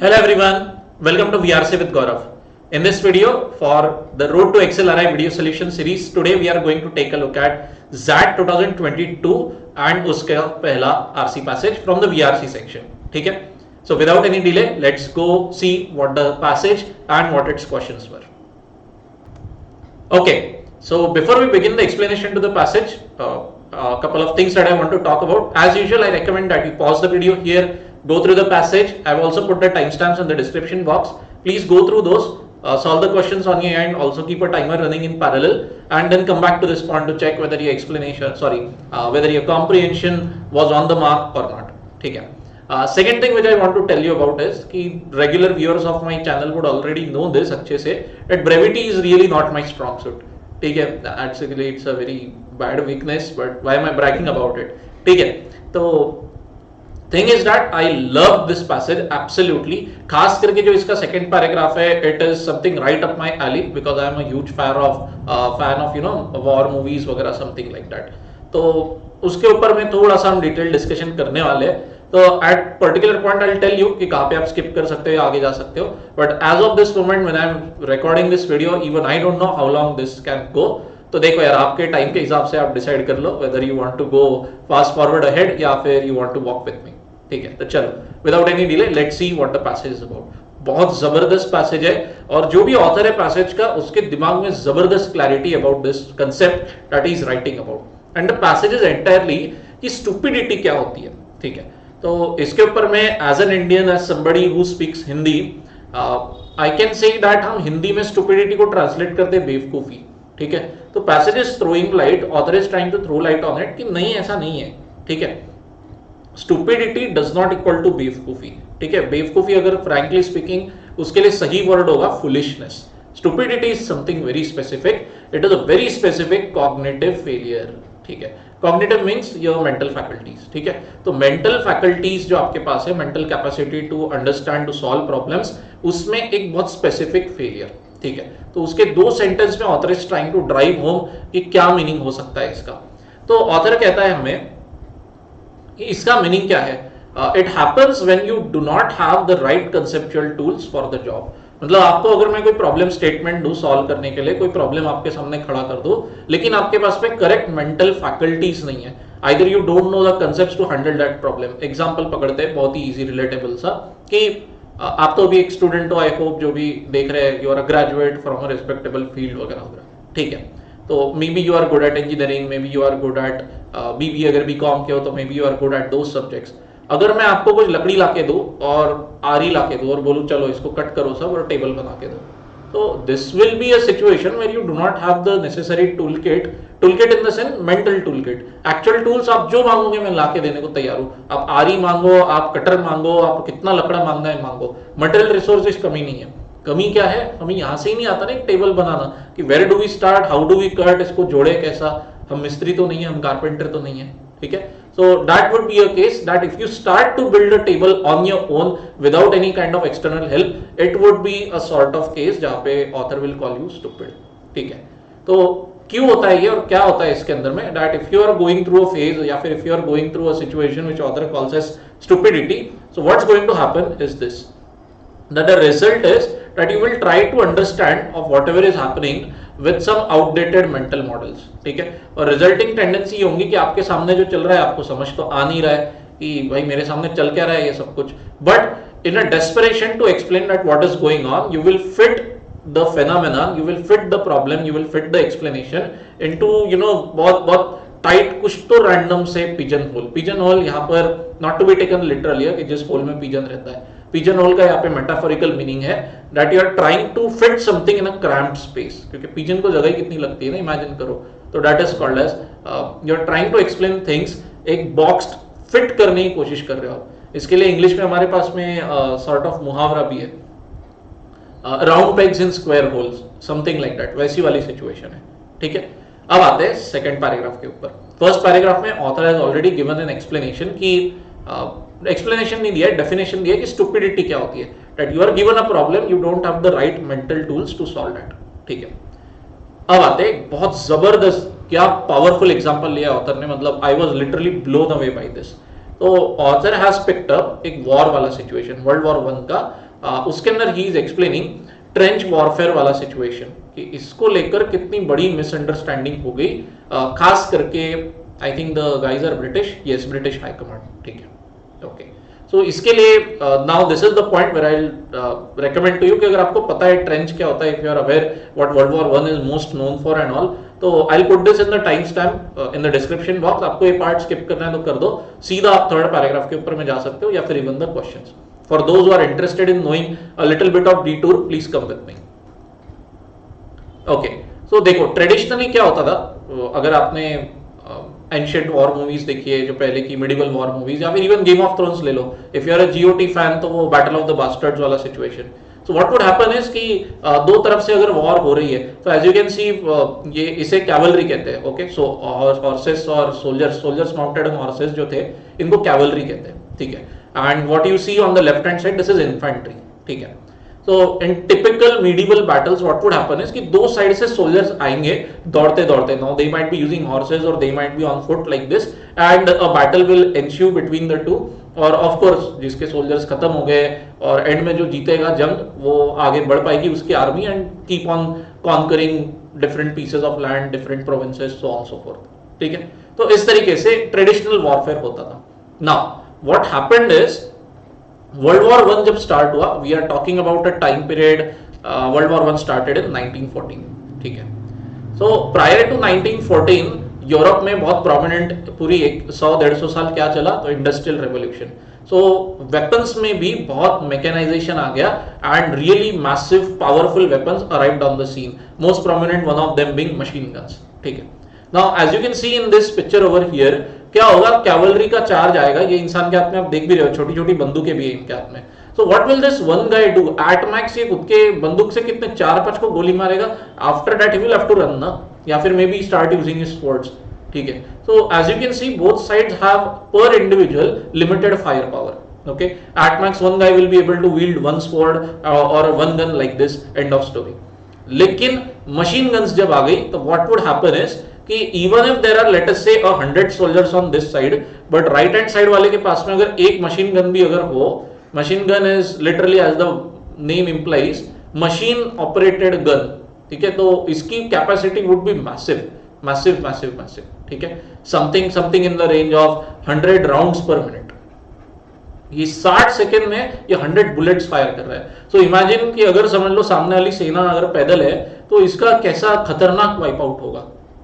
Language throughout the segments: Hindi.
Hello everyone, welcome to VRC with Gaurav. In this video for the Road to XLRI video solution series, today we are going to take a look at ZAT 2022 and उसका पहला RC passage from the VRC section. ठीक है? So without any delay, let's go see what the passage and what its questions were. Okay, so before we begin the explanation to the passage, a couple of things that I want to talk about. As usual, I recommend that you pause the video here, go through the passage. I've also put the timestamps in the description box. Please go through those, solve the questions on your end, also keep a timer running in parallel, and then come back to this point to check whether your whether your comprehension was on the mark or not. ठीक है. Second thing which I want to tell you about is कि regular viewers of my channel would already know this अच्छे से, that brevity is really not my strong suit. ठीक है. Actually it's a very bad weakness, but why am I bragging about it? ठीक है. तो thing is that I love this passage absolutely. खास करके जो इसका second paragraph है, it is something right up my alley because I am a huge fan of war movies वगैरह something like that. तो उसके ऊपर में थोड़ा सा हम डिटेल डिस्कशन करने वाले हैं. तो at particular point I'll tell you कि कहाँ पे आप skip कर सकते हो, आगे जा सकते हो. But as of this moment when I'm recording this video, even I don't know how long this can go. तो देखो यार, आपके टाइम के हिसाब से आप डिसाइड कर लो whether you want to go fast forward ahead या फिर you want to walk with me. ठीक है, तो चलो without any delay let's see what the passage is about. बहुत जबरदस्त पैसेज है और जो भी ऑथर है पैसेज का उसके दिमाग में जबरदस्त clarity about this concept that is writing about. And the passage is entirely कि स्टुपिडिटी क्या होती है. ठीक है, तो इसके ऊपर में as an Indian, as somebody who speaks Hindi, I can say that हम हिंदी में स्टुपिडिटी को ट्रांसलेट करते हैं बेवकूफी. ठीक है, तो passage is throwing light, author is trying to throw light on it कि नहीं ऐसा नहीं है. ठीक है, stupidity does not equal to बेवकूफी. ठीक है, बेवकूफी अगर फ्रैंकली स्पीकिंग उसके लिए सही वर्ड होगा foolishness. Stupidity is something very specific, it is a very specific cognitive failure. ठीक है, cognitive means your mental faculties. ठीक है, तो मेंटल फैकल्टीज जो आपके पास है, mental capacity to understand, to solve problems, उसमें एक बहुत स्पेसिफिक फेलियर. ठीक है, तो उसके दो सेंटेंस में author is trying to drive home कि क्या मीनिंग हो सकता है इसका. तो ऑथर कहता है हमें इसका मीनिंग क्या है. It happens when you do not have the right conceptual tools for the job. मतलब आपको अगर मैं कोई प्रॉब्लम स्टेटमेंट दूं सॉल्व करने के लिए, कोई प्रॉब्लम आपके सामने खड़ा कर दूं, लेकिन आपके पास में करेक्ट मेंटल फैकल्टीज नहीं है. Either you don't know the concepts to handle that problem. Example पकड़ते हैं बहुत ही इजी रिलेटेबल सा कि आप तो अभी एक स्टूडेंट हो, आई होप जो भी देख रहे हैं, you are a graduate from a respectable field वगैरह वगैरह. ठीक है, तो maybe you are good at engineering, maybe you are good at BB, अगर बीकॉम के हो तो maybe you are good at those subjects. अगर मैं आपको कुछ लकड़ी लाके दूं और आरी लाके दूं और बोलूं चलो इसको कट करो सब और टेबल बना के दो, तो this will be a situation where you do not have the necessary toolkit in the sense mental toolkit. Actual tools आप जो मांगोगे मैं लाके देने को तैयार हूं. आप आरी मांगो, आप कटर मांगो, आप कितना लकड़ा मांगना है मांगो, मटेरियल रिसोर्सेज कमी नहीं है. कमी क्या है, हमें यहां से ही नहीं आता ना एक टेबल बनाना कि where do we start, how do we cut, इसको जोड़े कैसा. हम मिस्त्री तो नहीं है, हम कारपेंटर तो नहीं है. ठीक है, so that would be a case that if you start to build a table on your own without any kind of external help, it would be a sort of case जहां पे author will call you stupid. ठीक है, तो क्यों होता है ये और क्या होता है इसके अंदर में, that if you are going through a phase या फिर if you are going through a situation which author calls as stupidity, so what's going to happen is this, that the result is that you will try to understand of whatever is happening with some outdated mental models. ठीक है, और रिजल्टिंग टेंडेंसी ये होंगी कि आपके सामने जो चल रहा है आपको समझ तो आ नहीं रहा है कि भाई मेरे सामने चल क्या रहा है ये सब कुछ, but in a desperation to explain that what is going on, you will fit the phenomena, you will fit the problem, you will fit the explanation into बहुत बहुत टाइट कुछ तो रैंडम से पिजन होल. पिजन होल यहाँ पर not to be taken literally कि जिस होल में पिजन रहता है. पिजन होल का यहाँ पे मेटाफोरिकल मीनिंग है that you are trying to fit something in a cramped space, क्योंकि पिजन को जगह ही कितनी लगती है ना, इमेजिन करो. तो that is called as you are trying to explain things, एक बॉक्स फिट करने की कोशिश कर रहे हो. इसके लिए इंग्लिश में हमारे पास में सॉर्ट ऑफ मुहावरा भी है, round pegs in square holes, something like that, वैसी वाली सिचुएशन है. ठीक है, अब आते हैं सेकंड पैराग्राफ के ऊपर. फर्स्ट पैराग्राफ में author has already given an explanation की एक्सप्लेनेशन नहीं दिया, डेफिनेशन दिया कि स्टुपिडिटी क्या होती है. That you are given a problem, you don't have the right mental tools to solve that. ठीक है, अब आते हैं बहुत जबरदस्त, क्या पावरफुल एग्जांपल लिया ऑथर ने, मतलब I was literally blown away by this. तो ऑथर हैज पिक्ड अप एक वॉर वाला सिचुएशन, वर्ल्ड वॉर 1 का, उसके अंदर he is explaining trench warfare वाला सिचुएशन कि इसको लेकर कितनी बड़ी मिसअंडरस्टैंडिंग हो गई, खास करके I think the guys are British, yes British high command, ठीक है, ओके। सो इसके लिए now this is the point where I recommend to you कि अगर आपको पता है ट्रेंच क्या होता है, if you are aware what world war 1 is most known for and all, तो I put this in the time stamp in the description box. आपको ये पार्ट स्किप करना है तो कर दो, सीधा आप थर्ड पैराग्राफ के ऊपर में जा सकते हो, या फिर even the questions. For those who are interested in knowing a little bit of detour, please come with me, okay. So देखो ट्रेडिशनली क्या होता था, अगर आपने एंशिएंट वॉर मूवीज देखी है, जो पहले की मिडिवल वॉर मूवीज, या फिर इवन गेम ऑफ थ्रोन्स ले लो, if you are a GOT fan तो वो बैटल ऑफ द बास्टर्ड्स वाला situation. So what would happen is कि दो तरफ से अगर वॉर हो रही है, तो एज यू कैन सी ये इसे कैवलरी कहते हैं, ओके। सो हॉर्सेस और सोल्जर्स माउंटेड ऑन हॉर्सेस जो थे, इनको कैवलरी कहते हैं, ठीक है। And what you see on the left hand side, this is infantry, ठीक है। So in typical medieval battles, what would happen is कि दो साइड से सोल्जर्स आएंगे दौड़ते दौड़ते, now they might be using horses or they might be on foot like this, and a battle will ensue between the two, और of course जिसके सोल्जर्स खत्म हो गए और एंड में जो जीतेगा जंग, वो आगे बढ़ पाएगी उसकी army and keep on conquering different pieces of land, different provinces, so on so fourth, ठीक है। तो इस तरीके से ट्रेडिशनल वॉरफेयर होता था। Now what happened is world war 1 जब स्टार्ट हुआ, we are talking about a time period, world war 1 started in 1914, ठीक है। सो प्रायर टू 1914 यूरोप में बहुत प्रोमिनेंट पूरी 100-150 साल क्या चला, तो इंडस्ट्रियल रेवोल्यूशन। सो वेपन्स में भी बहुत मैकेनाइजेशन आ गया and really massive powerful weapons arrived on the scene, most prominent one of them being machine guns, ठीक है। Now as you can see in this picture over here, क्या होगा, कैवलरी का चार्ज आएगा, ये इंसान के हाथ में आप देख भी रहे हो, छोटी छोटी बंदूकें भी है इनके हाथ में। So what will this one guy do at max, ये खुद के बंदूक से कितने 4-5 को गोली मारेगा, after that he will have to run ना, या फिर maybe start using his swords, ठीक है। So as you can see both sides have पर individual limited fire power, okay, at max one guy will be able to wield one sword or one gun like this, end of story। लेकिन मशीन गन्स जब आ गई, तो what would happen is कि even if there are let us say 100 soldiers on this side, but right hand side वाले के पास में अगर एक मशीन गन भी अगर हो, machine gun is literally as the name implies machine operated gun, ठीक है, तो इसकी कैपेसिटी would be massive, ठीक है, something in the range of 100 rounds per minute। ये 60 सेकेंड में ये 100 बुलेट्स फायर कर रहा है। सो इमेजिन कि अगर समझ लो सामने वाली सेना अगर पैदल है, तो इसका कैसा खतरनाक वाइप आउट होगा,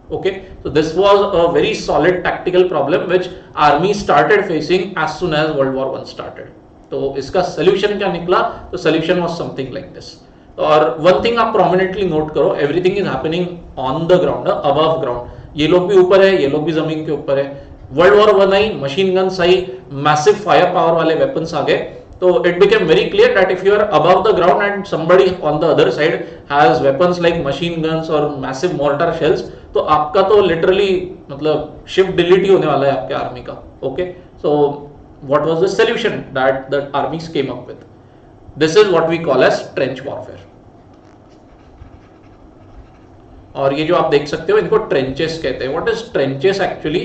okay। So this was a very solid tactical problem which army started facing as soon as World War 1 started। तो इसका solution क्या निकला, तो solution was something like this। और one thing आप prominently note करो, everything is happening on the ground, above ground। ये लोग भी ऊपर है, ये लोग भी जमीन के ऊपर है। वर्ल्ड वॉर 1 आई, मशीन गन्स आई, मैसिव फायर पावर वाले वेपन्स आ गए, तो it became very clear that if you are above the ground and somebody on the other side has weapons like machine guns और मैसिव मोर्टार शेल्स, तो आपका तो लिटरली मतलब शिफ्ट डिलीट ही होने वाला है आपके आर्मी का, okay. So what was the solution that the armies came up with, this is what we call as trench warfare. और ये जो आप देख सकते हो, इनको ट्रेंचेस कहते हैं। व्हाट इज ट्रेंचेस एक्चुअली,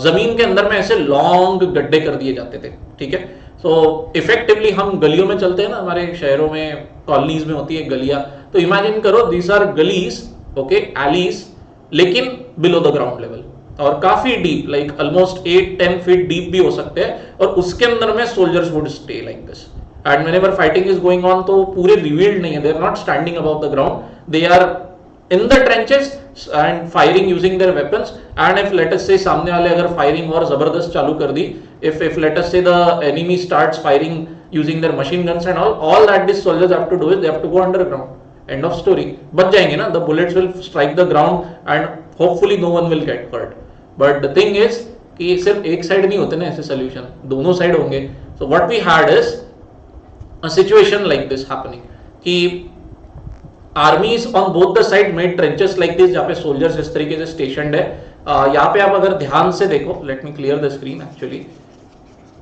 जमीन के अंदर में ऐसे लॉन्ग गड्ढे कर दिए जाते थे, ठीक है। सो इफेक्टिवली हम गलियों में चलते हैं ना, हमारे शहरों में कॉलोनीज में होती है गलियां, तो इमेजिन करो दीस आर गलीज, ओके, एलीज, लेकिन बिलो द ग्राउंड लेवल और काफी deep, like almost 8-10 feet deep भी हो सकते हैं, और उसके अंदर में soldiers would stay like this and whenever fighting is going on, तो पूरे रिवील्ड नहीं है, they are not standing above the ground, they are in the trenches and firing using their weapons। and if let us say सामने वाले अगर firing और जबरदस्त चालू कर दी, if let us say the enemy starts firing using their machine guns and all that these soldiers have to do is they have to go underground, end of story। बच जाएंगे ना, the bullets will strike the ground and hopefully no one will get hurt। but the thing is कि सिर्फ एक साइड नहीं होते ना ऐसे solution, दोनों साइड होंगे। so what we had is a situation like this happening कि आर्मीज on both the side made trenches like this, जहाँ पे सोल्जर्स इस तरीके से स्टेशनड है। यहाँ पे आप अगर ध्यान से देखो, let me clear the screen, actually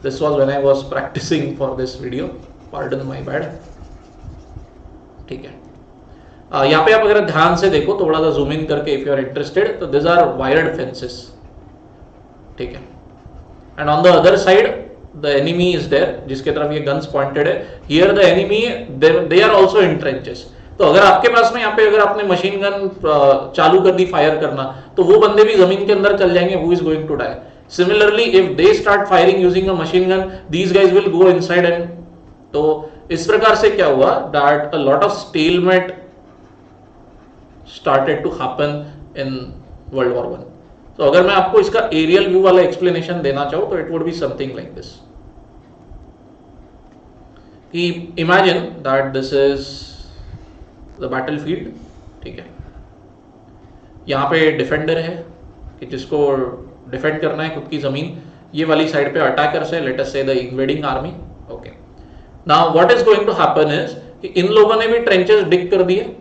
this was when I was practising for this video, pardon my bad, ठीक है। यहाँ पे आप अगर ध्यान से देखो, थोड़ा सा जूम इन करके, इफ यू आर इंटरेस्टेड, तो दिस आर वायर्ड फेंसेस, ठीक है। and on the other side the enemy is there, जिसके तरफ ये guns pointed है. Here the enemy they are also in trenches. तो अगर आपके पास में यहाँ पे अगर आपने मशीन गन चालू कर दी फायर करना, तो वो बंदे भी जमीन के अंदर चल जाएंगे. Who is going to die? Similarly, if they start firing using a machine gun, these guys will go inside and तो इस प्रकार से क्या हुआ that a lot of stalemate started to happen in World War I. तो अगर मैं आपको इसका एरियल व्यू वाला एक्सप्लेनेशन देना चाहूं तो it would be something like this. कि imagine that this is the battlefield. ठीक है, यहां पे डिफेंडर है कि जिसको डिफेंड करना है खुद की जमीन. ये वाली साइड पे अटैकर से let us say the invading army. Okay, now what is going to happen is कि इन लोगों ने भी ट्रेंचेस डिग कर दिए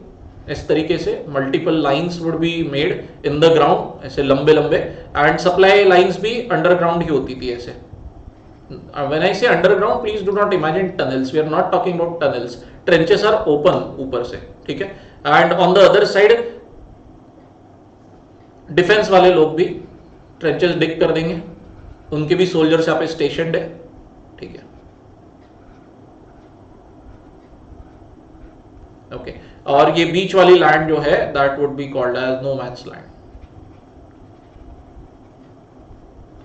इस तरीके से. Multiple lines would be made in the ground, ऐसे लंबे लंबे, एंड सप्लाई लाइंस भी अंडरग्राउंड ही होती थी ऐसे. When I say underground, please do not imagine tunnels, we are not talking about tunnels. Trenches are open ऊपर से. ठीक है, and on the other side defence वाले लोग भी ट्रेंचेस डिग कर देंगे. उनके भी सोल्जर्स यहाँ पे स्टेशनड है. ठीक है, ओके. और ये बीच वाली लैंड जो है that would be called as no man's land.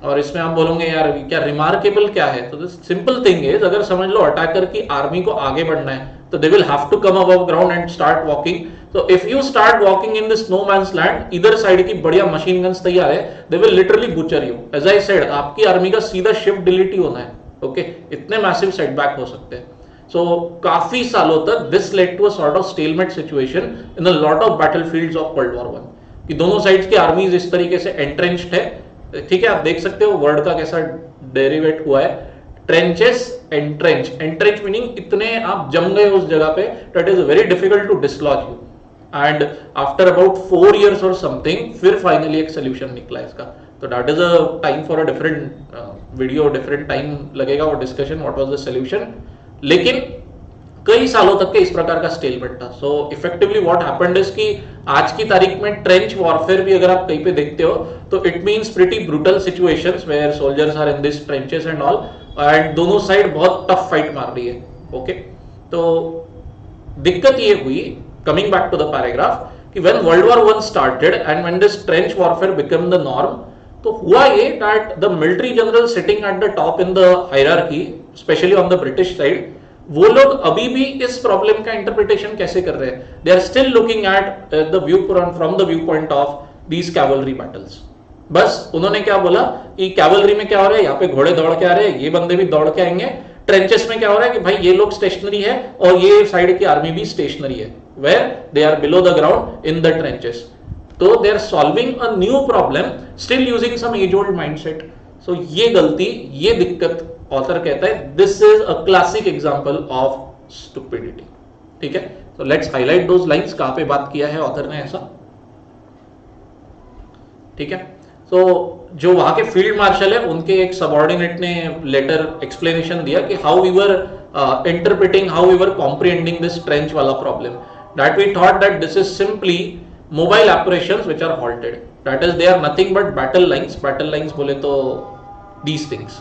और इसमें आप बोलोगे यार क्या रिमार्केबल क्या है, तो सिंपल थिंग इज, अगर समझ लो अटैकर की आर्मी को आगे बढ़ना है तो they will have to come above ground and start walking. तो if you start walking in this no man's land, इधर साइड की बढ़िया मशीन गन्स तैयार है, they will literally butcher you. As I said, आपकी आर्मी का सीधा शिफ्ट डिलीट ही होना है. ओके, इतने मैसिव सेटबैक हो सकते हैं. So काफी सालों तक this led to a sort of stalemate situation in a lot of battlefields of World War I. कि दोनों साइड्स की आर्मीज इस तरीके से entrenched है. ठीक है, आप देख सकते हो वर्ड का कैसा डेरिवेट हुआ है. Trenches, entrench. एंट्रेंच मीनिंग इतने आप जम गए उस जगह पे that it is very difficult to dislodge you. And after about 4 years or something, फिर फाइनली एक सोल्यूशन निकला इसका. तो that is a time for a different video, different time लगेगा वो discussion what was the solution. लेकिन कई सालों तक के इस प्रकार का स्टेलमेट था. सो इफेक्टिवली व्हाट हैपेंड इज कि आज की तारीख में ट्रेंच वॉरफेयर भी अगर आप कहीं पे देखते हो तो it means pretty brutal situations where soldiers are in this trenches and all, and दोनों साइड बहुत टफ फाइट मार रही है. ओके, तो दिक्कत ये हुई, coming back to the paragraph, कि when world war 1 started and when this trench warfare become the norm, तो हुआ ये that the military general sitting at the top in the hierarchy, specially on the British side, वो लोग अभी भी इस प्रॉब्लम का इंटरप्रिटेशन कैसे कर रहे हैं? They are still looking at the view from the viewpoint of these cavalry battles. बस उन्होंने क्या बोला कि कैवलरी में क्या हो रहा है, यहाँ पे घोड़े दौड़ के आ रहे हैं, ये बंदे भी दौड़ के आएंगे. ट्रेंचेस में क्या हो रहा है कि भाई ये लोग स्टेशनरी है और ये साइड की आर्मी भी स्टेशनरी है, where they are below the ground in the trenches. तो they are solving a new problem still using some age old mindset. So ये गलती, ये दिक्कत ऑथर कहता है this is a classic example of stupidity. ठीक है, तो लेट्स हाईलाइट दोज लाइंस. कहां पे बात किया है ऑथर ने ऐसा? ठीक है, तो जो वहां के फील्ड मार्शल है उनके एक सबऑर्डिनेट ने लेटर एक्सप्लेनेशन दिया कि how we were interpreting, how we were comprehending this trench वाला problem. That we thought that this is simply mobile operations which are halted. That is they are nothing but battle lines. Battle lines बोले तो दीज थिंग्स,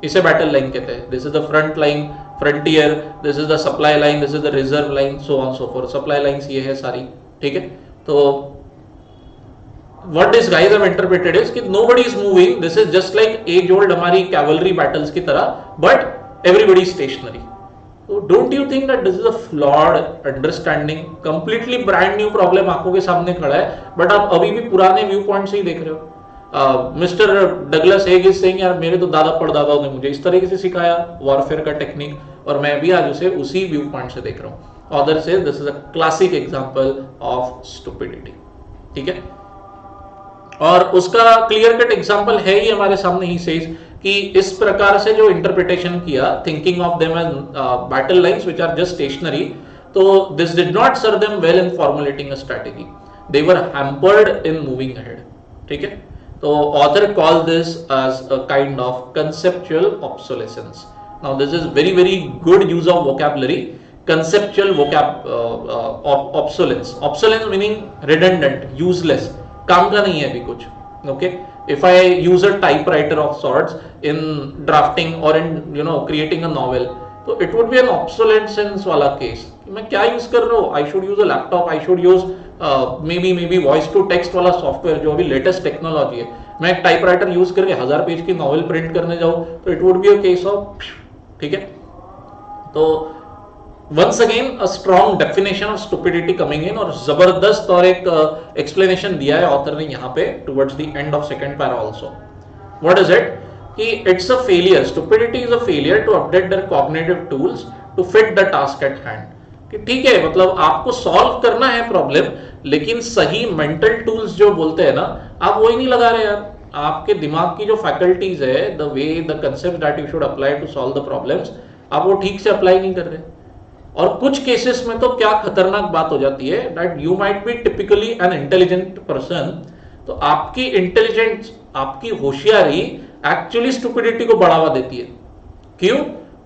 इसे बैटल लाइन कहते हैं. This is the front line, frontier, this is the supply line, this is the reserve line, so on so forth. Supply lines ये है सारी. ठीक है, तो what these guys have interpreted is कि nobody is moving, this is just like age old हमारी cavalry battles की तरह, but everybody is stationary. So don't you think that this is a flawed understanding? Completely brand new problem आंखों के सामने खड़ा है, but आप अभी भी पुराने व्यू पॉइंट से ही देख रहे हो. Mister Douglas Hague is saying यार मेरे तो दादा परदादाओं ने मुझे इस तरीके से सिखाया वॉरफेयर का टेक्निक, और मैं भी आज उसे उसी व्यू पॉइंट से देख रहा हूं. ऑथर से this is a classic example of stupidity. ठीक है, और उसका क्लियर कट एग्जांपल है ही हमारे सामने. ही सेज कि इस प्रकार से जो इंटरप्रिटेशन किया, thinking of them as battle lines which are just stationary, तो this did not serve them well in formulating a strategy. They were hampered in moving ahead. ठीक है, तो author calls this as a kind of conceptual obsolescence. Now this is very good use of vocabulary. Conceptual obsolescence. Obsolescence meaning redundant, useless. काम का नहीं है अभी कुछ. Okay, if I use a typewriter of sorts in drafting or in creating a novel, तो it would be an obsolescence वाला केस कि मैं क्या यूज कर रहा हूँ. I should use a laptop, I should use maybe voice to text वाला सॉफ्टवेयर जो अभी लेटेस्ट टेक्नोलॉजी है. मैं एक टाइपराइटर यूज करके 1000 पेज की नॉवल प्रिंट करने जाऊँ तो it would be a case of, ठीक है. तो once again a strong definition of stupidity coming in, और जबरदस्त और एक एक्सप्लेनेशन दिया है ऑथर ने यहाँ पे towards the end of second para also. What is it कि it's a failure, stupidity is a failure to update their cognitive tools to fit the task at hand. कि ठीक है, मतलब आपको सॉल्व करना है प्रॉब्लम, लेकिन सही मेंटल टूल्स जो बोलते हैं ना, आप वही नहीं लगा रहे यार. आपके दिमाग की जो फैकल्टीज है, the way the concept that you should apply to solve the problems, आप वो ठीक से अप्लाई नहीं कर रहे. और कुछ केसेस में तो क्या खतरनाक बात हो जाती है that you might be typically an intelligent person, तो आपकी इंटेलिजेंस, आपकी होशियारी एक्चुअली स्टुपिडिटी को बढ़ावा देती है. क्यों?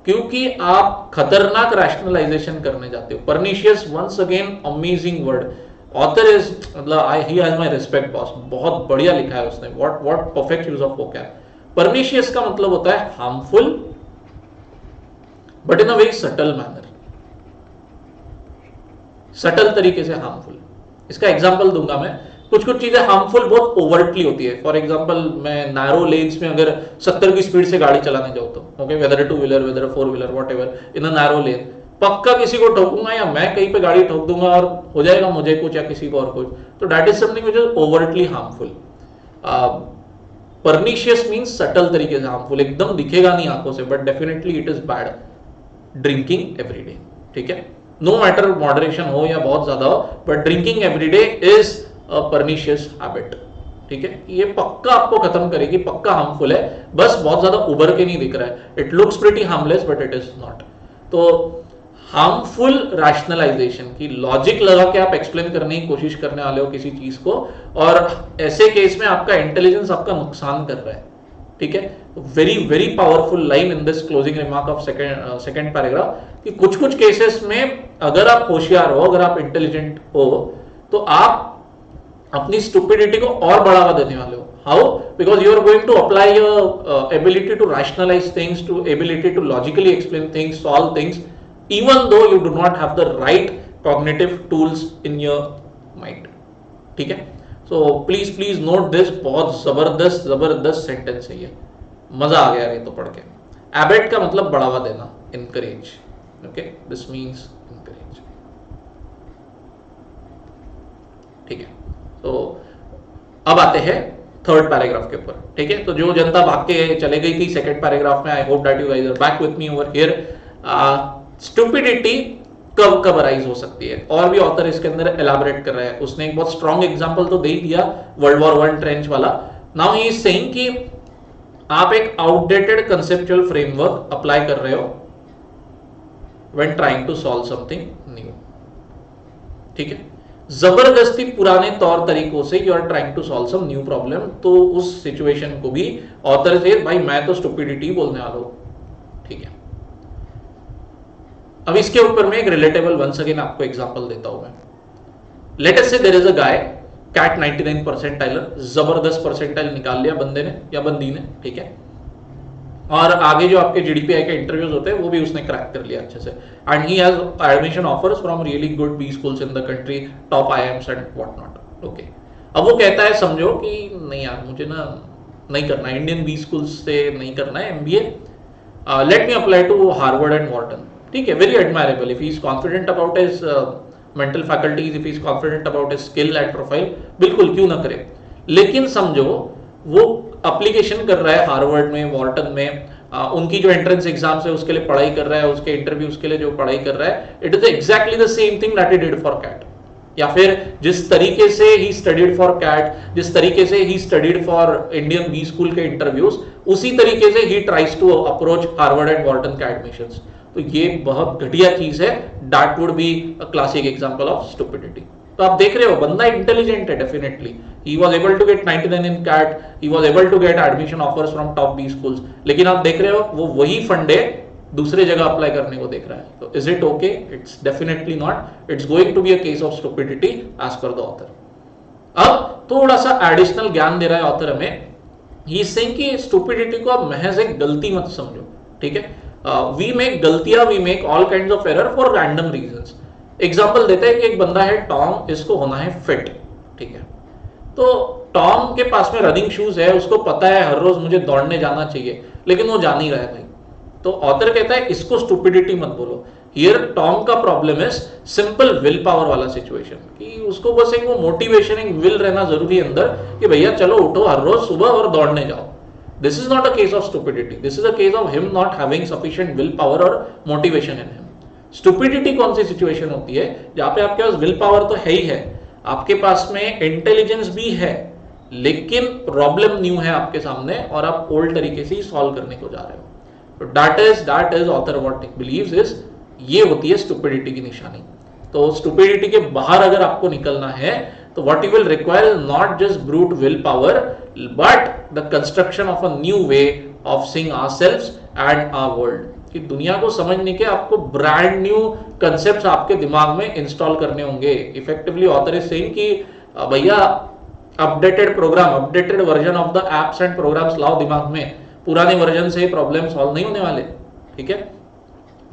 क्योंकि आप खतरनाक रैशनलाइजेशन करने जाते हो. Pernicious, once again amazing word. Author is, मतलब he has my respect boss, बहुत बढ़िया लिखा है उसने. What perfect use of vocab. Pernicious का मतलब होता है harmful but in a very subtle manner, subtle तरीके से हार्मफुल. इसका एग्जांपल दूंगा मैं. कुछ कुछ चीजें हार्मफुल बहुत ओवरटली होती है. फॉर एग्जांपल, मैं नैरो लेन्स में अगर 70 की स्पीड से गाड़ी चलाने जाऊँ तो okay, whether two wheeler, whether four wheeler, whatever, in a narrow lane, पक्का किसी को ठोकूंगा या मैं कहीं पे गाड़ी ठोक दूंगा और हो जाएगा मुझे कुछ या किसी को और कुछ. तो that is something which is overtly harmful. Pernicious means subtle तरीके से हार्मफुल, एकदम दिखेगा नहीं आंखों से, but definitely it is bad. Drinking everyday, ठीक है, नो मैटर मॉडरेशन हो या बहुत ज्यादा हो, but drinking everyday is a pernicious habit. ठीक है, ये पक्का आपको खत्म करेगी, पक्का हार्मफुल है, बस बहुत ज्यादा उभर के नहीं दिख रहा है. It looks pretty harmless but it is not. तो हार्मफुल रैशनलाइजेशन की लॉजिक लगा के आप एक्सप्लेन करने की कोशिश करने वाले हो किसी चीज को, और ऐसे केस में आपका इंटेलिजेंस आपका नुकसान कर रहा है. ठीक है, very very powerful line in this closing remark of second paragraph कि कुछ कुछ केसेस में अगर आप होशियार हो, अगर आप इंटेलिजेंट हो, तो आप अपनी स्टुपिडिटी को और बढ़ावा देने वाले हो. How? Because you are going to apply your ability to rationalise things, to ability to logically explain things, solve things, even though you do not have the right cognitive tools in your mind. ठीक है, so please note this. बहुत जबरदस्त सेंटेंस है ये, मजा आ गया ये तो पढ़ के. एबेट का मतलब बढ़ावा देना, encourage. Okay, this means encourage. ठीक है, तो अब आते हैं थर्ड पैराग्राफ के ऊपर. ठीक है, तो जो जनता भाग के चले गई थी सेकंड पैराग्राफ में, I hope that you guys are back with me over here. Stupidity कब कब अराइज हो सकती है, और भी ऑथर इसके अंदर एलाबोरेट कर रहा है. उसने एक बहुत स्ट्रॉन्ग एग्जांपल तो दे ही दिया, वर्ल्ड वॉर 1 ट्रेंच वाला. नाउ ही इज सेइंग कि आप एक आउटडेटेड कंसेप्चुअल फ्रेमवर्क अप्लाई कर रहे हो when trying to solve something new. ठीक है, जबरदस्ती पुराने तौर तरीकों से you are trying to solve some new problem, तो उस सिचुएशन को भी ऑथर से भाई मैं तो स्टुपिडिटी बोलने वाला हूं. ठीक है, अब इसके ऊपर में एक रिलेटेबल वंस अगेन आपको एग्जांपल देता हूं मैं. Let us say there is a guy, CAT 99 percentiler, जबरदस्त परसेंटाइल निकाल लिया बंदे ने या बंदी ने. ठीक है, और आगे जो आपके जीडीपीआई के इंटरव्यूज होते हैं वो भी उसने क्रैक कर लिया अच्छे से. And he has admission offers from really good B schools in the country, top IIMs and what not. Okay, अब वो कहता है समझो कि नहीं यार मुझे ना नहीं करना है, इंडियन बी स्कूल्स से नहीं करना है MBA, let me apply to Harvard and Wharton. ठीक है, very admirable. If he is confident about his mental faculties, if he is confident about his skill and profile, बिल्कुल क्यों ना करे. लेकिन समझो वो एप्लीकेशन कर रहा है हार्वर्ड में, वॉर्टन में, उनकी जो एंट्रेंस एग्जाम्स है उसके लिए पढ़ाई कर रहा है, उसके इंटरव्यूज के लिए जो पढ़ाई कर रहा है, it is exactly the same thing that he did for CAT. या फिर जिस तरीके से ही स्टडीड फॉर कैट, जिस तरीके से he studied for Indian B school के इंटरव्यूज, उसी तरीके से he tries to approach Harvard and Wharton के एडमिशंस. तो ये बहुत घटिया चीज है. That would be a classic example of stupidity. तो आप देख रहे हो बंदा इंटेलिजेंट है definitely, he was able to get 99 in CAT, he was able to get admission offers from top B schools, लेकिन आप देख रहे हो वो वही फंडे दूसरे जगह अप्लाई करने को देख रहा है. तो is it okay? It's definitely not. It's going to be a case of stupidity as per the author. अब थोड़ा सा एडिशनल ज्ञान दे रहा है ऑथर हमें ही इज सेइंग कि स्टुपिडिटी को आप महज एक गलती मत समझो, ठीक है। वी मेक गलतियां, we make all kind of error for random reasons. Example देते हैं कि एक बंदा है टॉम, इसको होना है फिट, ठीक है। तो टॉम के पास में रनिंग शूज है, उसको पता है हर रोज मुझे दौड़ने जाना चाहिए, लेकिन वो जा नहीं रहा है भाई। तो ऑथर कहता है इसको स्टुपिडिटी मत बोलो। हियर टॉम का problem is simple will power वाला सिचुएशन, कि उसको बस एक वो मोटिवेशन, एक विल रहना जरूरी है अंदर कि भैया चलो उठो हर रोज सुबह और दौड़ने जाओ। This is not a case of stupidity, this is a case of him not having sufficient will power और मोटिवेशन इन हिम। स्टुपिडिटी कौन सी सिचुएशन होती है जहां पे आपके पास विल पावर तो है ही है, आपके पास में इंटेलिजेंस भी है, लेकिन प्रॉब्लम न्यू है आपके सामने और आप ओल्ड तरीके से ही सॉल्व करने को जा रहे हो। तो that is author what believes is, ये होती है स्टुपिडिटी की निशानी। तो स्टुपिडिटी के बाहर अगर आपको निकलना है तो what you will require not just brute will power but the construction of a new way of seeing ourselves and our world. कि दुनिया को समझने के आपको ब्रांड न्यू कंसेप्ट्स आपके दिमाग में इंस्टॉल करने होंगे। इफेक्टिवली ऑथर इज सेइंग कि भैया updated program, updated version of the apps and programs लाओ दिमाग में, पुराने वर्जन से प्रॉब्लम सॉल्व नहीं होने वाले, ठीक है।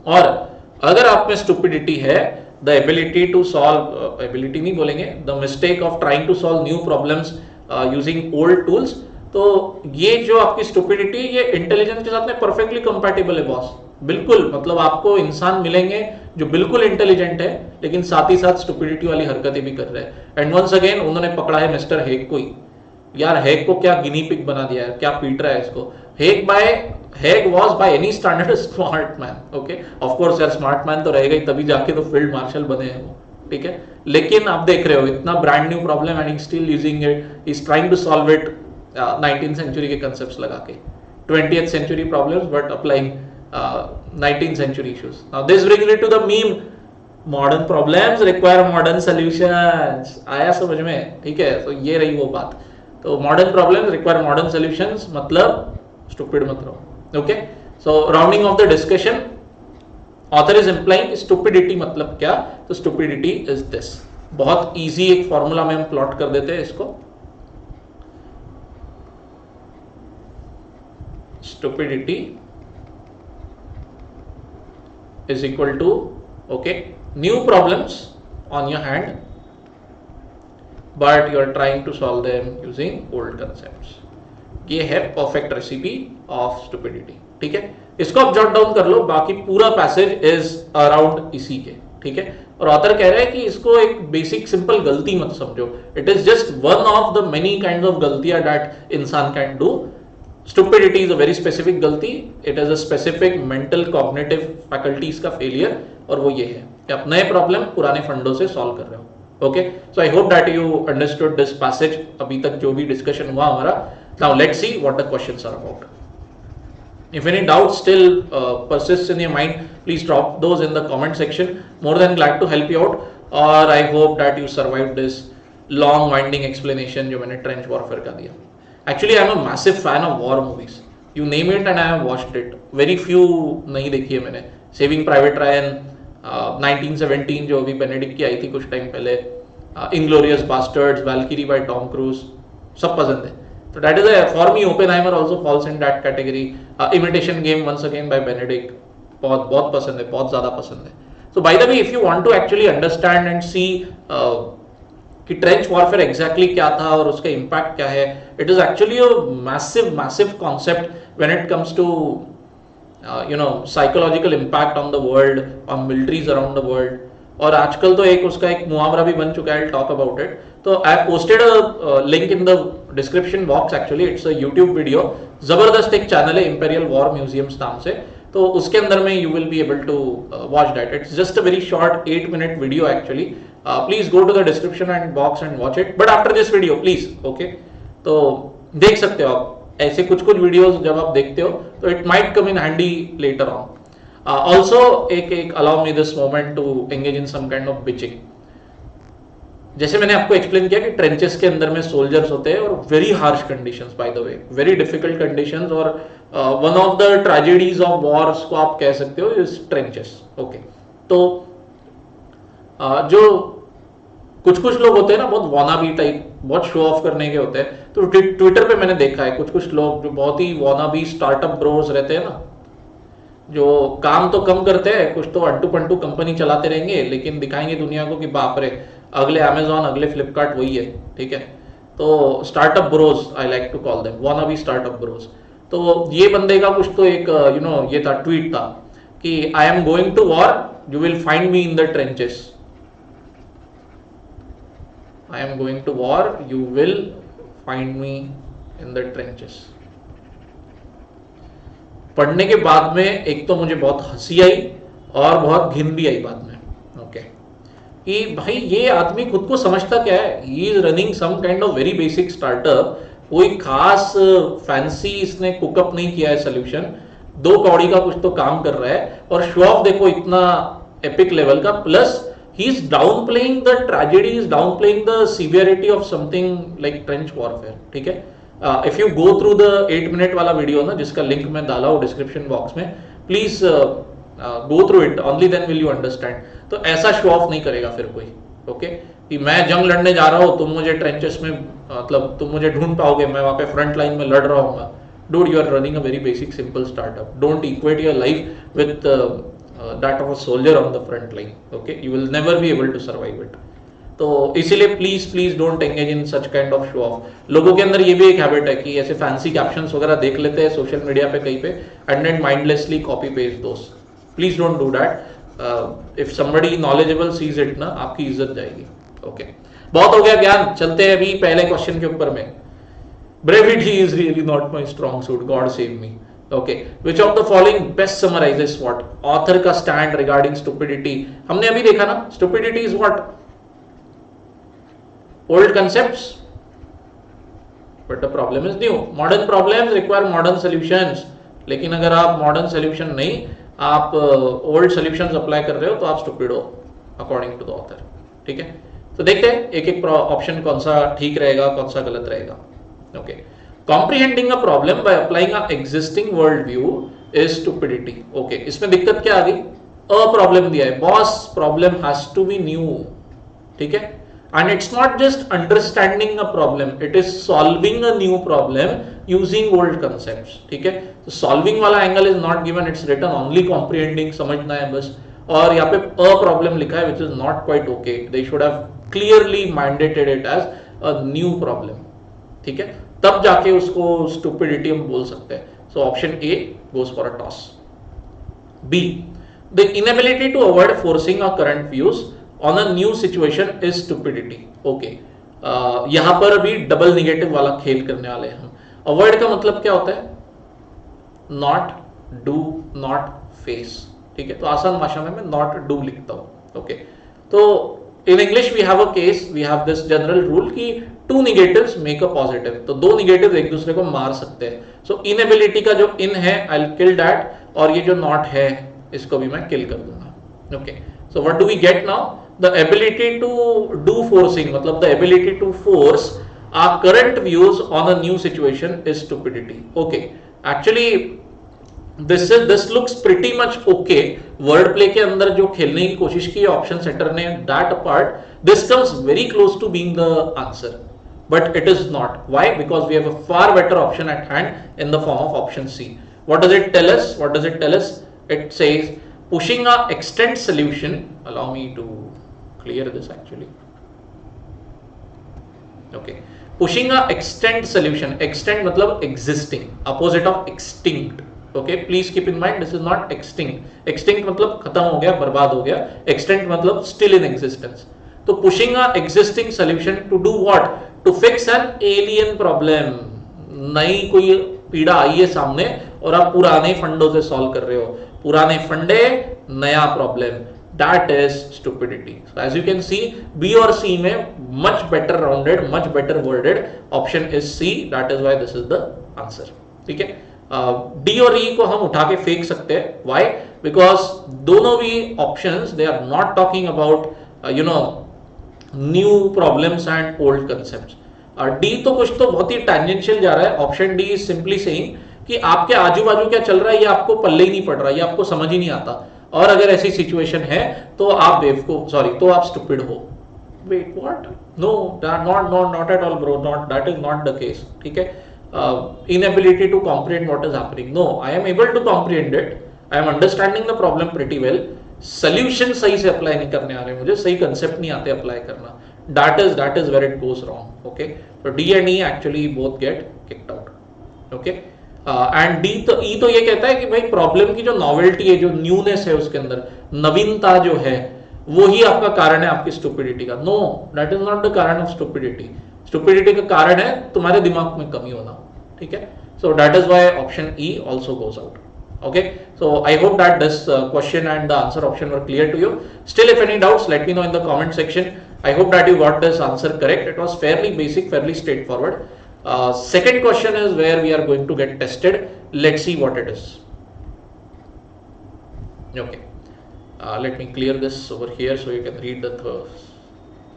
और अगर आप में स्टुपिडिटी है, the ability to solve, ability नहीं बोलेंगे, the mistake of trying to solve new problems using old tools, तो ये जो आपकी स्टुपिडिटी ये इंटेलिजेंस के साथ में परफेक्टली कंपैटिबल है बॉस, बिल्कुल। मतलब आपको इंसान मिलेंगे जो बिल्कुल इंटेलिजेंट है लेकिन साथ ही साथ स्टुपिडिटी वाली हरकतें भी कर रहे हैं। एंड वंस अगेन उन्होंने पकड़ा है मिस्टर हेग को ही। यार हेग को क्या गिनी पिग बना दिया है, क्या पीट रहा है इसको। Hague was by any standard smart man, okay. Of course यार स्मार्ट मैन तो रहेगा ही, तभी जाके तो फील्ड मार्शल बने हैं वो, ठीक है। लेकिन आप देख रहे हो इतना brand new problem and he still using it, he is trying to solve it 19th century के कंसेप्ट्स लगा के, 20th century problems but applying 19th century issues. Now this brings me to the meme, modern problems require modern solutions. आया समझ में, ठीक है। तो ये रही वो बात। तो modern problems require modern solutions, मतलब स्टूपिड मत रहो, okay. So rounding off the discussion, author is implying stupidity मतलब क्या, तो स्टुपिडिटी इज दिस। बहुत इजी एक फॉर्मूला में हम प्लॉट कर देते हैं इसको। Stupidity is equal to, okay, new problems on your hand but you are trying to solve them using old concepts। ये है परफेक्ट रेसिपी ऑफ स्टुपिडिटी, ठीक है। इसको आप जॉट डाउन कर लो, बाकी पूरा पैसेज इज अराउंड इसी के, ठीक है। और ऑथर कह रहा है कि इसको एक बेसिक सिंपल गलती मत समझो, it is just one of the many kind of गलतियां दैट इंसान can do. Stupidity is a very specific गलती, it is a specific mental cognitive faculties का failure, और वो ये है कि आप नए प्रॉब्लम पुराने फंडों से सॉल्व कर रहे हो, okay. So I hope that you understood this passage, अभी तक जो भी डिस्कशन हुआ हमारा। Now let's see what the questions are about. If any doubt still persists in your mind, please drop those in the comment section. More than glad to help you out, और I hope that you survived this long winding explanation जो मैंने ट्रेंच वॉरफेयर का दिया। Actually, I am a massive fan of war movies. You name it and I have watched it. Very few नहीं देखी है मैंने। Saving Private Ryan, 1917 जो अभी बेनेडिक्ट की आई थी कुछ टाइम पहले, Inglourious Bastards, Valkyrie by Tom Cruise, सब पसंद है। तो that is a, for me Oppenheimer also falls in that category. Imitation Game once again by Benedict, बहुत पसंद है, बहुत ज़्यादा पसंद है। So by the way, if you want to actually understand and see कि ट्रेंच वॉरफेयर एग्जैक्टली क्या था और उसका इम्पैक्ट क्या है, it is actually a massive concept when it comes to you know psychological impact on the world, on militaries around the world. और आजकल तो एक उसका एक मुहावरा भी बन चुका है, टॉक अबाउट इट। तो I posted a link in the description box, actually it's a YouTube video, जबरदस्त एक चैनल है इंपीरियल वॉर म्यूजियम्स नाम से, तो उसके अंदर में you will be able to watch that. It's just a very short 8-minute video actually. Please go to the description and box and watch it, but after this video please, okay. तो देख सकते हो आप ऐसे कुछ वीडियोस, जब आप देखते हो तो it might come in handy later on. Also एक allow me this moment to engage in some kind of bitching. जैसे मैंने आपको एक्सप्लेन किया कि ट्रेंचेस के अंदर में सोल्जर्स होते हैं और very harsh conditions, by the way very difficult conditions, और one of the tragedies of wars को आप कह सकते हो इज ट्रेंचेस, ओके। तो जो कुछ कुछ लोग होते हैं ना बहुत वानाबी टाइप, बहुत शो ऑफ करने के होते हैं, तो ट्विटर पे मैंने देखा है कुछ कुछ लोग जो बहुत ही वानाबी स्टार्टअप ब्रोस रहते हैं ना, जो काम तो कम करते हैं, कुछ तो अंटू पंटू कंपनी चलाते रहेंगे, लेकिन दिखाएंगे दुनिया को कि बाप रे अगले अमेजॉन अगले फ्लिपकार्ट वही है, ठीक है। तो startup bros I like to call them, wannabe startup bros. तो ये बंदे का कुछ तो एक ये था, ट्वीट था कि I am going to war, you will find me in the trenches. I am going to war, you will find me in the trenches। पढ़ने के बाद में एक तो मुझे बहुत हंसी आई और बहुत घिन भी आई बाद में, ओके, कि भाई ये आदमी खुद को समझता क्या है, he is running some kind of very basic startup, कोई खास फैंसी इसने कुकअप नहीं किया है सोल्यूशन, 2 कौड़ी का कुछ तो काम कर रहा है, और शो ऑफ देखो इतना एपिक लेवल का, plus he is downplaying the tragedy, is downplaying the severity of something like trench warfare, ठीक है। if you go through the 8 minute वाला वीडियो ना, जिसका लिंक मैं डाला हूँ डिस्क्रिप्शन बॉक्स में, please go through it, only then will you understand। तो ऐसा शो ऑफ नहीं करेगा फिर कोई, ओके, कि मैं जंग लड़ने जा रहा हूँ, तुम मुझे ट्रेंचेस में, मतलब तुम मुझे ढूंढ पाओगे, मैं वहां पे फ्रंट लाइन में लड़ रहा हूँ। Dude, you are running a very basic simple startup, don't equate your life with that of a soldier on the front line, okay, you will never be able to survive it। तो इसीलिए please don't engage in such kind of show off. लोगों के अंदर ये भी एक हैबिट है कि ऐसे फैंसी कैप्शंस वगैरह देख लेते हैं सोशल मीडिया पे कहीं पे and then mindlessly copy paste those. Please don't do that. If somebody knowledgeable sees it ना, आपकी इज्जत जाएगी, ओके। बहुत हो गया ज्ञान, चलते हैं अभी पहले क्वेश्चन के ऊपर में। Brevity is really not my strong suit, God save me. Okay, which of the following best summarizes what? Author का stand regarding stupidity। हमने अभी देखा ना, stupidity is what? Old concepts, but the problem is new। Modern problems require modern solutions। लेकिन अगर आप modern solution नहीं, आप old solutions apply कर रहे हो, तो आप stupid हो according to the author, ठीक है। तो देखते हैं एक एक ऑप्शन कौन सा ठीक रहेगा, कौन सा गलत रहेगा, okay. Comprehending a problem by applying an existing world view is stupidity। Okay, इसमें दिक्कत क्या आ गई? A problem दिया है, boss problem has to be new, ठीक है। And it's not just understanding a problem, it is solving a new problem using old concepts, ठीक है। तो solving वाला angle is not given, it's written only comprehending, समझना है बस। और यहाँ पे a problem लिखा है which is not quite okay, they should have clearly mandated it as a new problem, ठीक है, तब जाके उसको स्टुपिडिटी हम बोल सकते हैं। So option A goes for a toss. B, the inability to avoid forcing a current views on a new situation is stupidity. Okay, यहां पर भी डबल निगेटिव वाला खेल करने वाले हैं हम। अवॉइड का मतलब क्या होता है? नॉट डू, नॉट फेस, ठीक है। तो आसान भाषा में मैं नॉट डू लिखता हूं, ओके। तो in English we have a case, we have this general rule कि two negatives make a positive। तो 2 negatives एक दूसरे को मार सकते हैं। So inability का जो in है I'll kill that, और ये जो not है इसको भी मैं kill कर दूंगा, okay। So what do we get now? The ability to do forcing, मतलब the ability to force our current views on a new situation is stupidity, okay। Actually this looks pretty much okay। Word play के अंदर जो खेलने की कोशिश की ऑप्शन सेटर ने, that apart, this comes very close to being the answer, but it is not. Why? Because we have a far better option at hand in the form of option C. What does it tell us? What does it tell us? It says pushing a extant solution, allow me to clear this actually, okay. Pushing a extant solution, extant मतलब existing, opposite of extinct, okay. Please keep in mind this is not extinct. Extinct मतलब खत्म हो गया, बर्बाद हो गया। एक्सटेंट मतलब स्टिल इन एग्जिस्टेंस। तो pushing a existing solution to do what? To fix an alien problem. नई कोई पीड़ा आई है सामने और आप पुराने फंडों से सॉल्व कर रहे हो, पुराने फंडे नया problem, that is stupidity. As you can see, B और सी में much better rounded, much better worded option is C, that is why this is the answer, ठीक है। डी और ई को हम उठा के फेंक सकते हैं। व्हाई? बिकॉज दोनों भी options they are not talking about you know new problems and old concepts. D तो कुछ तो बहुत ही टेंजेंशियल जा रहा है। Option D is simply saying कि आपके आजू बाजू क्या चल रहा है ये आपको पल्ले ही नहीं पड़ रहा, ये आपको समझ ही नहीं आता, और अगर ऐसी सिचुएशन है तो आप बेवकूफ, सॉरी, तो आप स्टूपिड हो, Wait, what? No, not at all, bro. Not that is not the case. ठीक है? Inability to comprehend what is happening. No, I am able to comprehend it. I am understanding the problem pretty well. Solution सही से अप्लाई नहीं करने आ रहे मुझे, सही कंसेप्ट नहीं आते अप्लाई करना. That is where it goes wrong. Okay, so D and E actually both get kicked out. Okay. And D तो ई तो ये कहता है कि भाई प्रॉब्लम की जो नॉवेल्टी है, जो न्यूनेस है उसके अंदर, नवीनता जो है, वो ही आपका कारण है आपकी स्टुपिडिटी का. No, that is not the कारण ऑफ स्टुपिडिटी. स्टुपिडिटी का कारण है तुम्हारे दिमाग में कमी होना. ठीक है, so that is why option E also goes out. Okay, so I hope that this question and the answer option were clear to you. Still, if any doubts, let me know in the comment section. I hope that you got this answer correct. It was fairly basic, fairly straightforward. Second question is where we are going to get tested. Let's see what it is. Okay, let me clear this over here so you can read the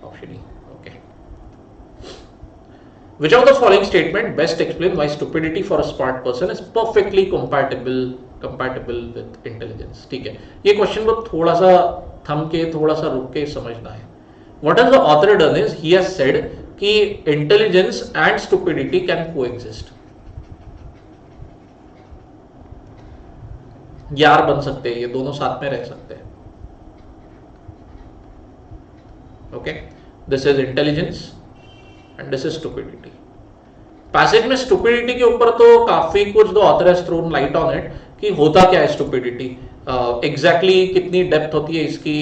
option E. Okay. Which of the following statement best explain why stupidity for a smart person is perfectly compatible with intelligence? ठीक है, ये क्वेश्चन को थोड़ा सा थम के, थोड़ा सा रुक के समझना है. What has the author done is he has said कि intelligence and stupidity can coexist. यार बन सकते हैं, ये दोनों साथ में रह सकते हैं. Okay, this is intelligence and this is stupidity. Passage में स्टुपिडिटी के ऊपर तो काफी कुछ the author has thrown light on it कि होता क्या है स्टुपिडिटी, एग्जैक्टली कितनी डेप्थ होती है इसकी,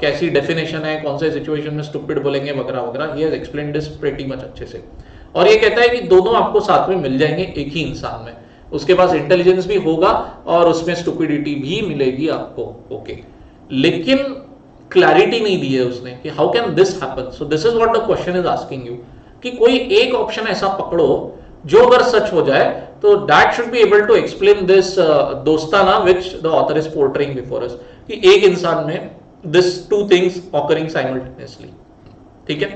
कैसी डेफिनेशन है, कौन से सिचुएशन में स्टुपिड बोलेंगे वगैरह वगैरह. He has explained this pretty much अच्छे से. और ये कहता है कि दोनों आपको साथ में मिल जाएंगे एक ही इंसान में. उसके पास इंटेलिजेंस भी होगा और उसमें स्टुपिडिटी भी मिलेगी आपको. ओके, लेकिन क्लैरिटी नहीं दी है उसने कि how can this happen. So this is what the question is asking you कि कोई एक ऑप्शन ऐसा पकड़ो जो अगर सच हो जाए तो that should be able to explain this दोस्ताना which the author is portraying before us, कि एक इंसान में this two things occurring simultaneously. ठीक है,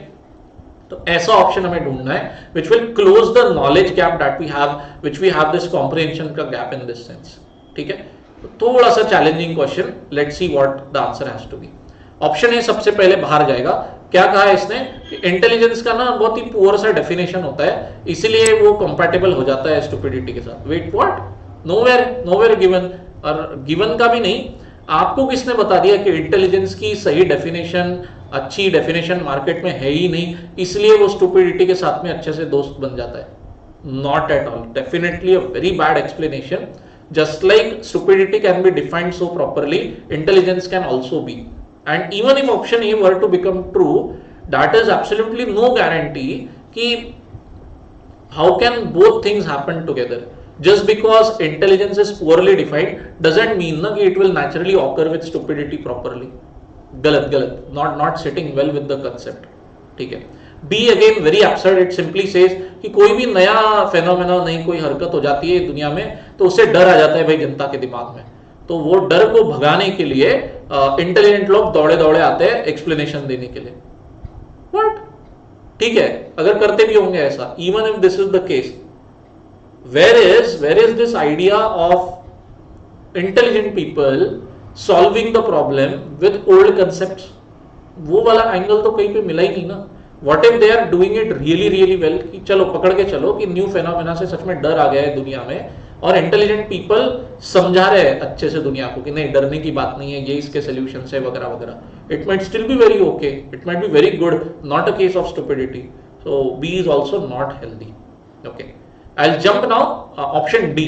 तो ऐसा ऑप्शन हमें ढूंढना है which will close the knowledge gap that we have, which we have this comprehension का गैप इन दिस सेंस. ठीक है, तो थोड़ा सा challenging question. Let's see what the answer has to B. Option A सबसे पहले बाहर जाएगा. क्या कहा है इसने? इंटेलिजेंस का ना बहुत ही पुअर सा डेफिनेशन होता है, इसीलिए वो कंपैटिबल हो जाता है स्टुपिडिटी के साथ. Wait, what? Nowhere given. और गिवन का भी नहीं, आपको किसने बता दिया कि इंटेलिजेंस की सही डेफिनेशन, अच्छी डेफिनेशन मार्केट में है ही नहीं, इसलिए वो स्टुपिडिटी के साथ में अच्छे से दोस्त बन जाता है? Not at all. Definitely a very bad explanation. Just like stupidity can be defined so properly, intelligence can also be. And even if option A were to become true, that is absolutely no guarantee कि how can both things happen together. Just because intelligence is poorly defined doesn't mean ना कि it will naturally occur with stupidity properly. गलत, not sitting well with the concept. ठीक है. B again very absurd. It simply says कि कोई भी नया फेनोमेना, नई कोई हरकत हो जाती है दुनिया में तो उससे डर आ जाता है भाई जनता के दिमाग में, तो वो डर को भगाने के लिए इंटेलिजेंट लोग दौड़े दौड़े आते हैं एक्सप्लेनेशन देने के लिए. व्हाट? ठीक है, अगर करते भी होंगे ऐसा, even if this is the case, where is this idea of intelligent people solving the problem with old concepts? वो वाला एंगल तो कहीं पे मिला ही नहीं ना. What if they are doing it really really well, कि चलो पकड़ के चलो कि न्यू फेनोमेना से सच में डर आ गया है दुनिया में, और इंटेलिजेंट पीपल समझा रहे हैं अच्छे से दुनिया को कि नहीं डरने की बात नहीं है, ये इसके सोल्यूशन है वगैरह वगैरह. It might still be very okay, it might be very good, not a case of stupidity. So B is also not healthy. Okay, I will jump now. Option D,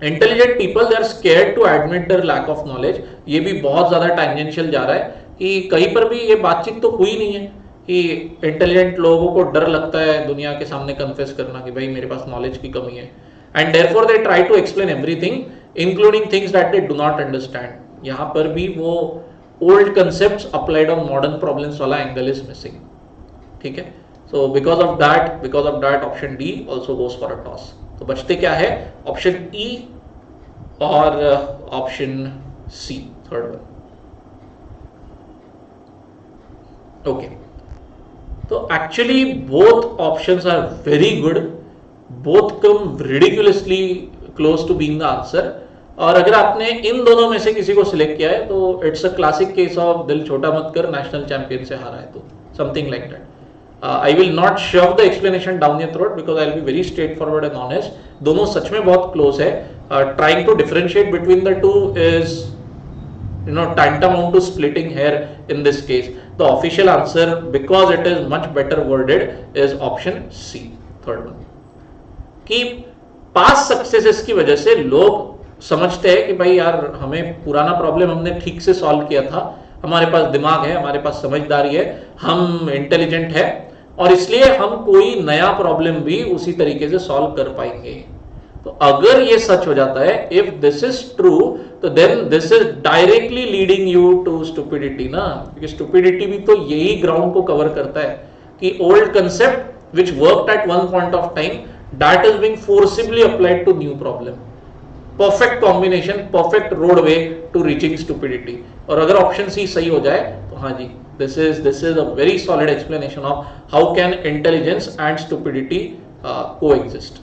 intelligent people they are scared to admit their lack of knowledge. ये भी बहुत ज्यादा टैंजेंशियल जा रहा है कि कहीं पर भी ये बातचीत तो हुई नहीं है कि इंटेलिजेंट लोगों को डर लगता है दुनिया के सामने कन्फेस करना कि भाई मेरे पास नॉलेज की कमी है. And therefore they try to explain everything, including things that they do not understand. यहाँ पर भी वो old concepts applied on modern problems वाला angle is missing. ठीक है, so because of that option D also goes for a toss. तो बचते क्या है? ऑप्शन E और option C, third one. Okay, तो actually both options are very good. Both come ridiculously close to being the answer. और अगर आपने इन दोनों में से किसी को सिलेक्ट किया है तो it's a classic case of दिल छोटा मत कर, नेशनल चैंपियन से हारा है तो something like that. I will not shove the explanation down your throat because I'll be very straightforward and honest. दोनों सच में बहुत close है. Trying to differentiate between the two is, you know, tantamount to splitting hair in this case. The official answer, because it is much better worded, is option C, third one. कि पास सक्सेसेस की वजह से लोग समझते हैं कि भाई यार हमें पुराना प्रॉब्लम हमने ठीक से सॉल्व किया था, हमारे पास दिमाग है, हमारे पास समझदारी है, हम इंटेलिजेंट है और इसलिए हम कोई नया प्रॉब्लम भी उसी तरीके से सॉल्व कर पाएंगे. तो अगर ये सच हो जाता है, इफ दिस इज ट्रू, तो then this is directly leading you to stupidity ना, क्योंकि स्टुपिडिटी भी तो यही ग्राउंड को कवर करता है कि old concept which worked eight one point of time, that is being forcibly applied to new problem. Perfect combination, perfect roadway to reaching stupidity. और अगर ऑप्शन सी सही हो जाए तो हाँ जी, this is a very solid explanation of how can intelligence and stupidity coexist.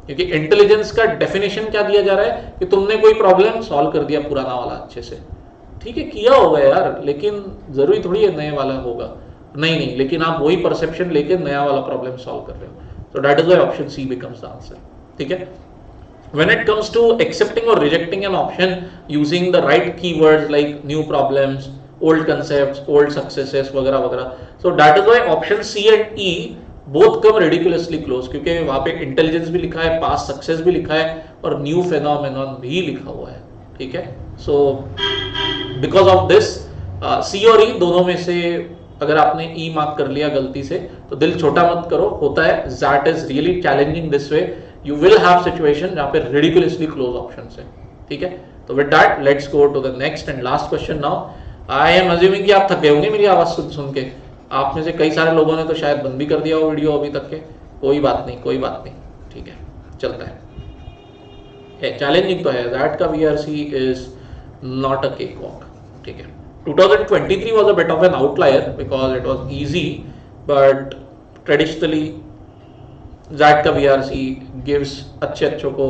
क्योंकि इंटेलिजेंस का डेफिनेशन क्या दिया जा रहा है कि तुमने कोई प्रॉब्लम सॉल्व कर दिया पुराना वाला अच्छे से, ठीक है किया होगा यार, लेकिन जरूरी थोड़ी है नए वाला होगा, नहीं, लेकिन आप वही परसेप्शन लेके नया वाला प्रॉब्लम सॉल्व कर रहे हो. So that is why option C becomes the answer. ठीक है. When it comes to accepting or rejecting an option using the right keywords like new problems, old concepts, old successes वगैरह वगैरह, so that is why option C and E both come ridiculously close, क्योंकि वहाँ पे intelligence भी लिखा है, past success भी लिखा है और new phenomenon भी लिखा हुआ है. ठीक है. So because of this C और E दोनों में से अगर आपने ई मार्क कर लिया गलती से तो दिल छोटा मत करो, होता है. That is really challenging this way. You will have situation जहां पे रिडिकुलसली क्लोज ऑप्शंस है. ठीक है. तो with that let's go to the next and last question now. I am assuming कि आप थके होंगे मेरी आवाज सुन के. आप में से कई सारे लोगों ने तो शायद बंद भी कर दिया हो वीडियो अभी तक के. कोई बात नहीं. ठीक है, चलता है. चैलेंजिंग तो है. दैट का VRC is not a cake walk. ठीक है. 2023 was a bit of an outlier because it was easy, but traditionally ZAT का VRC gives अच्छों को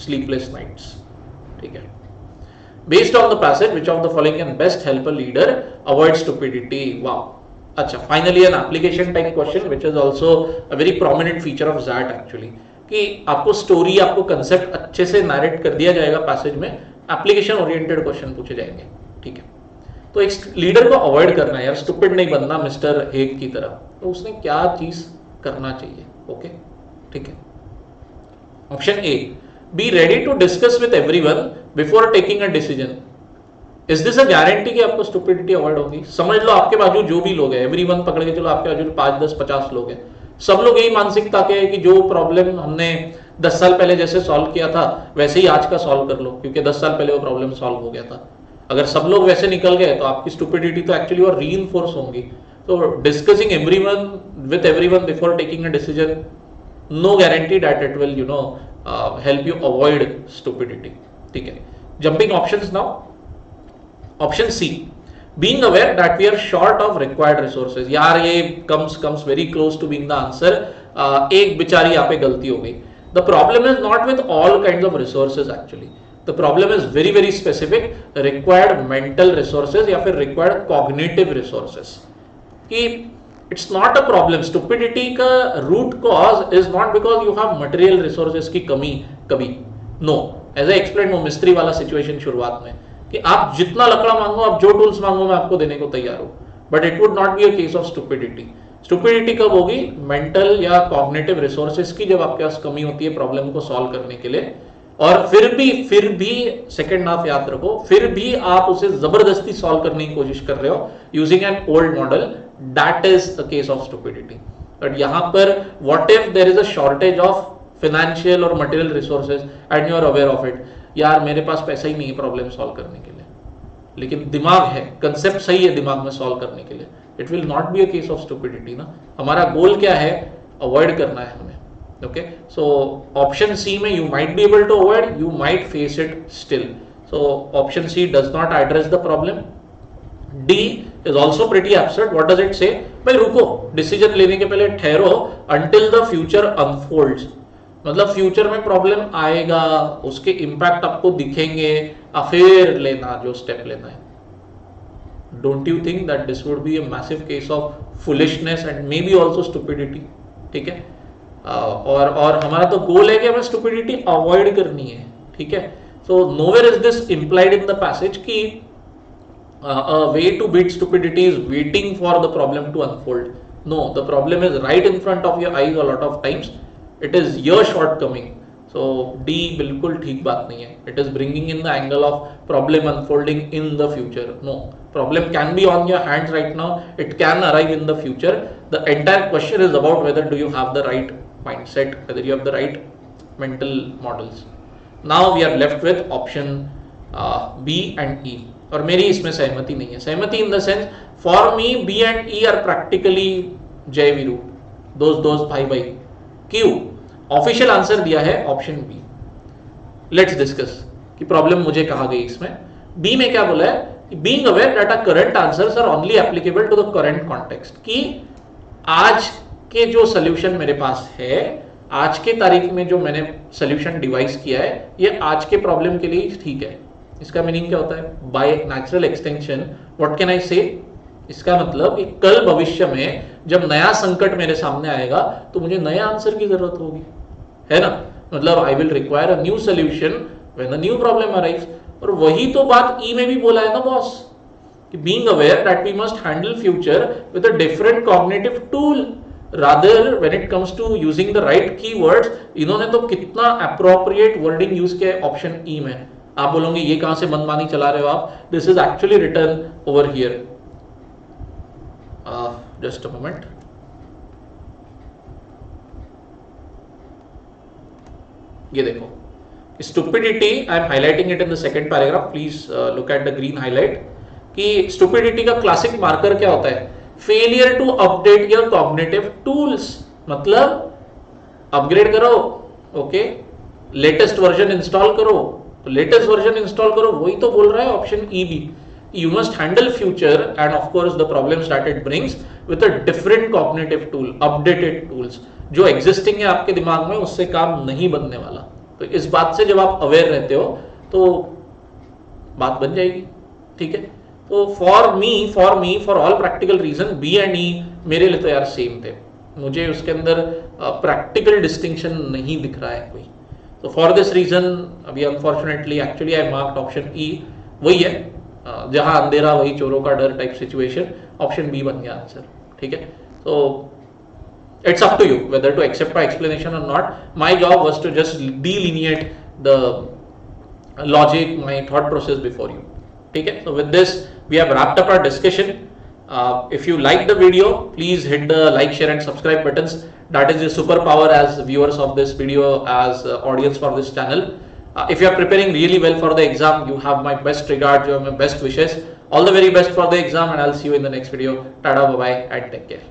sleepless nights. ठीक है. Based on the passage, which of the following can best help a leader avoid stupidity? Wow. अच्छा, finally an application type question, which is also a very prominent feature of ZAT actually. कि आपको स्टोरी, आपको कंसेप्ट अच्छे से नैरेट कर दिया जाएगा पैसेज में, एप्लीकेशन ओरिएंटेड क्वेश्चन पूछे जाएंगे. ठीक है. तो एक लीडर को अवॉइड करना है यार, स्टूपिड नहीं बनना मिस्टर हेग की तरह. तो उसने क्या चीज करना चाहिए? ओके, ठीक है. Option A, be ready to discuss with everyone before taking a decision. Is this a guarantee कि आपको स्टूपिडिटी अवॉइड होगी? समझ लो आपके बाजू जो भी लोग हैं, एवरीवन पकड़ के चलो, आपके बाजू 5, 10, 50 लोग हैं, सब लोग यही मानसिकता के कि जो प्रॉब्लम हमने 10 साल पहले जैसे सॉल्व किया था वैसे ही आज का सॉल्व कर लो, क्योंकि 10 साल पहले वो प्रॉब्लम सॉल्व हो गया था. अगर सब लोग वैसे निकल गए तो आपकी स्टुपिडिटी तो एक्चुअली और रीइंफोर्स होंगी. तो discussing everyone with everyone before taking a decision, no guarantee that it will help you avoid stupidity. ठीक है. Jumping options now. Option C, being aware that we are short of required resources. यार ये comes very close to being the answer. एक बेचारी यहाँ पे गलती हो गई. The problem is not with all kinds of resources actually. The problem is very very specific, required mental resources या फिर required cognitive resources. कि it's not a problem. Stupidity का root cause is not because you have material resources की कमी कभी. No, as I explained वो मिस्त्री वाला situation शुरुआत में कि आप जितना लकड़ा मांगो, आप जो टूल्स मांगो मैं आपको देने को तैयार हूँ, but it would not be a case of stupidity. Stupidity कब होगी? मेंटल या कॉग्निटिव रिसोर्सेज की जब आपके पास कमी होती है प्रॉब्लम को सॉल्व करने के लिए. और फिर भी सेकेंड हाफ याद रखो, फिर भी आप उसे जबरदस्ती सॉल्व करने की कोशिश कर रहे हो using an old model. That is the case of stupidity. But यहां पर what if there is a shortage of financial और material resources and you are aware of it. यार मेरे पास पैसा ही नहीं है प्रॉब्लम सॉल्व करने के लिए, लेकिन दिमाग है, कंसेप्ट सही है दिमाग में सॉल्व करने के लिए. It will not be a case of stupidity ना. हमारा गोल क्या है? अवॉइड करना है हमें. Okay, so option C में you might be able to avoid, you might face it still. So option C does not address the problem. D is also pretty absurd. What does it say? भाई रुको, डिसीजन लेने के पहले ठहरो until the future unfolds. मतलब फ्यूचर में प्रॉब्लम आएगा, उसके इम्पैक्ट आपको दिखेंगे, फिर लेना जो स्टेप लेना है. Don't you think that this would be a massive case of foolishness and may be also stupidity, ठीक है। और हमारा तो गोल है कि हमें स्टुपिडिटी अवॉइड करनी है, ठीक है। So nowhere is this implied in the passage कि a way to beat stupidity is waiting for the problem to unfold. No, the problem is right in front of your eyes a lot of times. It is your shortcoming. So D बिल्कुल ठीक बात नहीं है. It is bringing in the angle of problem unfolding in the future. No, problem can be on your hands right now. It can arrive in the future. The entire question is about whether do you have the right mindset, whether you have the right mental models. Now we are left with option B and E. और मेरी इसमें सहमति नहीं है. सहमति in the sense for me B and E are practically Jai Veeru, दोस्त भाई भाई. क्यों? ऑफिशियल आंसर दिया है ऑप्शन बी. लेट्स डिस्कस कि प्रॉब्लम मुझे कहा गई इसमें. बी में क्या बोला है? Being aware that our current answers are only applicable to the current context. कि आज के जो सोल्यूशन मेरे पास है, आज के तारीख में जो मैंने सोल्यूशन डिवाइस किया है, ये आज के प्रॉब्लम के लिए ठीक है. इसका मीनिंग क्या होता है? By natural extension what can I से? इसका मतलब कि कल भविष्य में जब नया संकट मेरे सामने आएगा तो मुझे नया आंसर की जरूरत होगी, है ना. मतलब I will require a new solution when a new problem arrives. और वही तो बात ई में भी बोला है ना बॉस, कि being aware that we must handle future with a different cognitive tool rather when it comes to using the right keywords. इन्होंने तो कितना अप्रोप्रिएट वर्डिंग यूज किया है ऑप्शन ई में. आप बोलोगे ये कहां से मनमानी चला रहे हो आप? This is actually written over here. Just a moment. ये देखो, stupidity, I am highlighting it in the second paragraph. Please look at the green highlight. कि स्टुपिडिटी का क्लासिक मार्कर क्या होता है? Failure to update your cognitive tools. मतलब अपग्रेड करो, ओके, लेटेस्ट वर्जन इंस्टॉल करो. तो लेटेस्ट वर्जन इंस्टॉल करो, वही तो बोल रहा है option E B. You must handle future and of course the problems that it brings with a different cognitive tool, updated tools. जो एग्जिस्टिंग है आपके दिमाग में, उससे काम नहीं बनने वाला. तो इस बात से जब आप अवेयर रहते हो तो बात बन जाएगी, ठीक है. तो for me for all practical reason B and E मेरे लिए तो यार सेम थे. मुझे उसके अंदर प्रैक्टिकल डिस्टिंक्शन नहीं दिख रहा है कोई. तो फॉर दिस रीजन अभी unfortunately actually I marked option E. वही है, जहां अंधेरा वही चोरों का डर टाइप सिचुएशन. ऑप्शन बी बन गया आंसर, ठीक है. तो it's up to you whether to accept my explanation और not. My job was to just delineate the logic, my thought process before you, ठीक है. So with this we have wrapped up our discussion. If you like the video, please hit the like, share and subscribe buttons. That is the superpower as viewers of this video, as audience for this channel. If you are preparing really well for the exam, you have my best regards, you have my best wishes. All the very best for the exam and I'll see you in the next video. Tada, bye bye and take care.